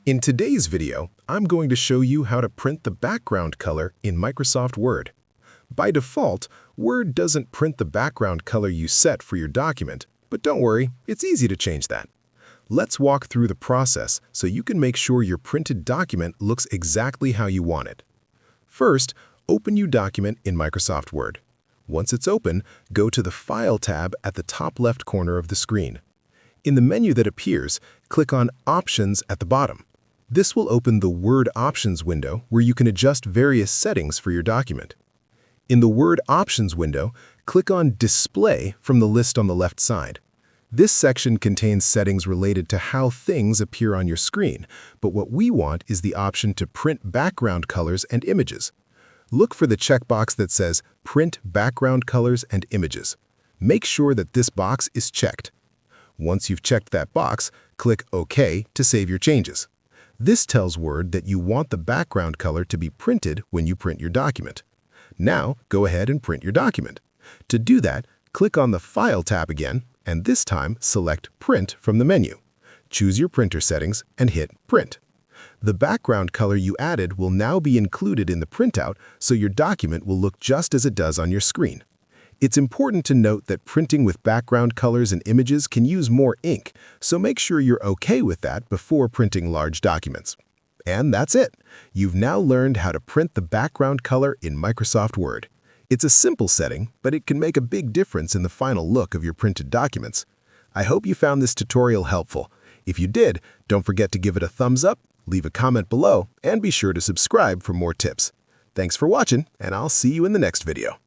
In today's video, I'm going to show you how to print the background color in Microsoft Word. By default, Word doesn't print the background color you set for your document, but don't worry, it's easy to change that. Let's walk through the process so you can make sure your printed document looks exactly how you want it. First, open your document in Microsoft Word. Once it's open, go to the File tab at the top left corner of the screen. In the menu that appears, click on Options at the bottom. This will open the Word Options window where you can adjust various settings for your document. In the Word Options window, click on Display from the list on the left side. This section contains settings related to how things appear on your screen, but what we want is the option to print background colors and images. Look for the checkbox that says Print Background Colors and Images. Make sure that this box is checked. Once you've checked that box, click OK to save your changes. This tells Word that you want the background color to be printed when you print your document. Now, go ahead and print your document. To do that, click on the File tab again, and this time select Print from the menu. Choose your printer settings and hit Print. The background color you added will now be included in the printout, so your document will look just as it does on your screen. It's important to note that printing with background colors and images can use more ink, so make sure you're okay with that before printing large documents. And that's it. You've now learned how to print the background color in Microsoft Word. It's a simple setting, but it can make a big difference in the final look of your printed documents. I hope you found this tutorial helpful. If you did, don't forget to give it a thumbs up, leave a comment below, and be sure to subscribe for more tips. Thanks for watching, and I'll see you in the next video.